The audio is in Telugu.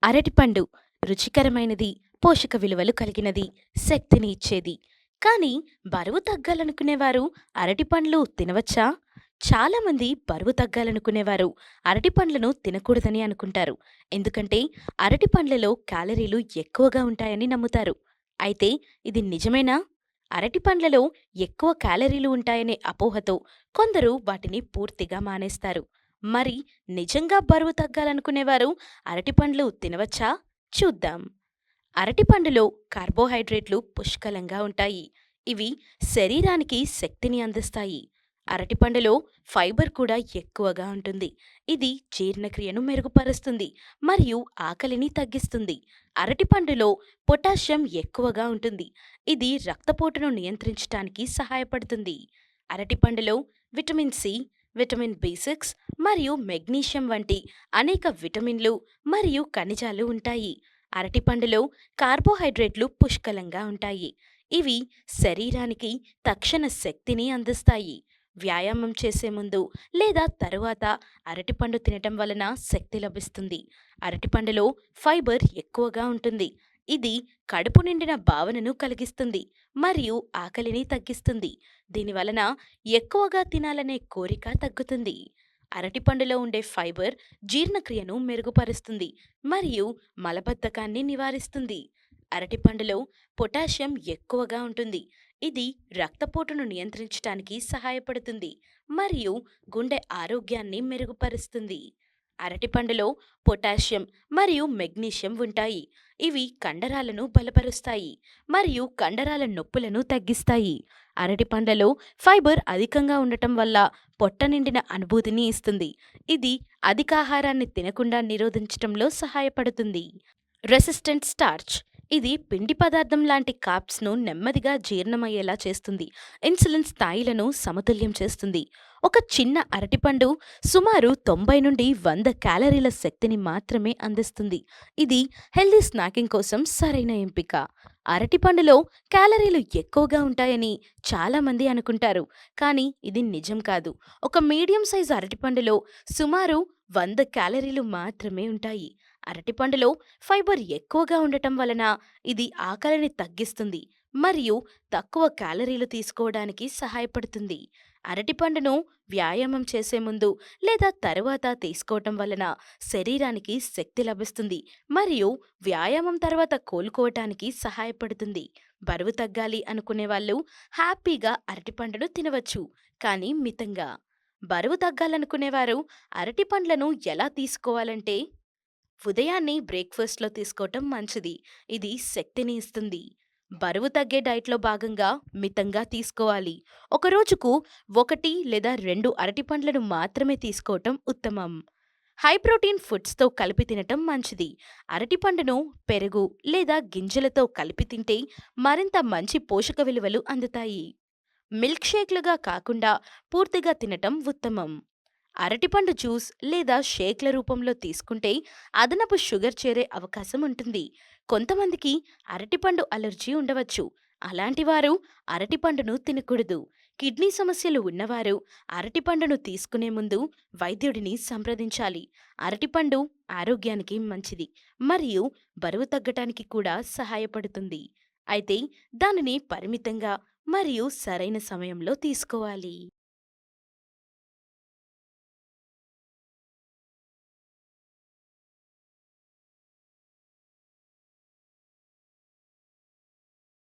అరటిపండు రుచికరమైనది, పోషక విలువలు కలిగినది, శక్తిని ఇచ్చేది. కానీ బరువు తగ్గాలనుకునేవారు అరటిపండ్లు తినవచ్చా? చాలామంది బరువు తగ్గాలనుకునేవారు అరటిపండ్లను తినకూడదని అనుకుంటారు. ఎందుకంటే అరటిపండ్లలో క్యాలరీలు ఎక్కువగా ఉంటాయని నమ్ముతారు. అయితే ఇది నిజమేనా? అరటిపండ్లలో ఎక్కువ క్యాలరీలు ఉంటాయనే అపోహతో కొందరు వాటిని పూర్తిగా మానేస్తారు. మరి నిజంగా బరువు తగ్గాలనుకునేవారు అరటిపండ్లు తినవచ్చా? చూద్దాం. అరటిపండులో కార్బోహైడ్రేట్లు పుష్కలంగా ఉంటాయి. ఇవి శరీరానికి శక్తిని అందిస్తాయి. అరటిపండులో ఫైబర్ కూడా ఎక్కువగా ఉంటుంది. ఇది జీర్ణక్రియను మెరుగుపరుస్తుంది మరియు ఆకలిని తగ్గిస్తుంది. అరటిపండులో పొటాషియం ఎక్కువగా ఉంటుంది. ఇది రక్తపోటును నియంత్రించడానికి సహాయపడుతుంది. అరటిపండులో విటమిన్ సి, విటమిన్ బి6 మరియు మెగ్నీషియం వంటి అనేక విటమిన్లు మరియు ఖనిజాలు ఉంటాయి. అరటిపండులో కార్బోహైడ్రేట్లు పుష్కలంగా ఉంటాయి. ఇవి శరీరానికి తక్షణ శక్తిని అందిస్తాయి. వ్యాయామం చేసే ముందు లేదా తరువాత అరటిపండు తినటం వలన శక్తి లభిస్తుంది. అరటిపండులో ఫైబర్ ఎక్కువగా ఉంటుంది. ఇది కడుపు నిండిన భావనను కలిగిస్తుంది మరియు ఆకలిని తగ్గిస్తుంది. దీనివలన ఎక్కువగా తినాలనే కోరిక తగ్గుతుంది. అరటిపండులో ఉండే ఫైబర్ జీర్ణక్రియను మెరుగుపరుస్తుంది మరియు మలబద్ధకాన్ని నివారిస్తుంది. అరటిపండులో పొటాషియం ఎక్కువగా ఉంటుంది. ఇది రక్తపోటును నియంత్రించడానికి సహాయపడుతుంది మరియు గుండె ఆరోగ్యాన్ని మెరుగుపరుస్తుంది. అరటిపండులో పొటాషియం మరియు మెగ్నీషియం ఉంటాయి. ఇవి కండరాలను బలపరుస్తాయి మరియు కండరాల నొప్పులను తగ్గిస్తాయి. అరటిపండ్లలో ఫైబర్ అధికంగా ఉండటం వల్ల పొట్ట నిండిన అనుభూతిని ఇస్తుంది. ఇది అధికాహారాన్ని తినకుండా నిరోధించటంలో సహాయపడుతుంది. రెసిస్టెంట్ స్టార్చ్ ఇది పిండి పదార్థం లాంటి కార్బ్స్ను నెమ్మదిగా జీర్ణమయ్యేలా చేస్తుంది. ఇన్సులిన్ స్థాయిలను సమతుల్యం చేస్తుంది. ఒక చిన్న అరటిపండు సుమారు 90 నుండి 100 క్యాలరీల శక్తిని మాత్రమే అందిస్తుంది. ఇది హెల్దీ స్నాకింగ్ కోసం సరైన ఎంపిక. అరటిపండులో క్యాలరీలు ఎక్కువగా ఉంటాయని చాలామంది అనుకుంటారు, కానీ ఇది నిజం కాదు. ఒక మీడియం సైజు అరటిపండులో సుమారు 100 క్యాలరీలు మాత్రమే ఉంటాయి. అరటిపండులో ఫైబర్ ఎక్కువగా ఉండటం వలన ఇది ఆకలిని తగ్గిస్తుంది మరియు తక్కువ క్యాలరీలు తీసుకోవడానికి సహాయపడుతుంది. అరటిపండును వ్యాయామం చేసే ముందు లేదా తరువాత తీసుకోవటం వలన శరీరానికి శక్తి లభిస్తుంది మరియు వ్యాయామం తర్వాత కోలుకోవటానికి సహాయపడుతుంది. బరువు తగ్గాలి అనుకునే వాళ్ళు హ్యాపీగా అరటిపండును తినవచ్చు, కానీ మితంగా. బరువు తగ్గాలనుకునేవారు అరటిపండ్లను ఎలా తీసుకోవాలంటే, ఉదయాన్నే బ్రేక్‌ఫాస్ట్‌లో తీసుకోవటం మంచిది. ఇది శక్తిని ఇస్తుంది. బరువు తగ్గే డైట్‌లో భాగంగా మితంగా తీసుకోవాలి. ఒక రోజుకు 1 లేదా 2 అరటిపండ్లను మాత్రమే తీసుకోవటం ఉత్తమం. హై ప్రోటీన్ ఫుడ్స్‌తో కలిపి తినటం మంచిది. అరటిపండును పెరుగు లేదా గింజలతో కలిపి తింటే మరింత మంచి పోషక విలువలు అందుతాయి. మిల్క్ షేక్లుగా కాకుండా పూర్తిగా తినటం ఉత్తమం. అరటిపండు జ్యూస్ లేదా షేక్ల రూపంలో తీసుకుంటే అదనపు షుగర్ చేరే అవకాశం ఉంటుంది. కొంతమందికి అరటిపండు అలర్జీ ఉండవచ్చు. అలాంటి వారు అరటిపండును తినకూడదు. కిడ్నీ సమస్యలు ఉన్నవారు అరటిపండును తీసుకునే ముందు వైద్యుడిని సంప్రదించాలి. అరటిపండు ఆరోగ్యానికి మంచిది మరియు బరువు తగ్గటానికి కూడా సహాయపడుతుంది. అయితే దానిని పరిమితంగా మరియు సరైన సమయంలో తీసుకోవాలి.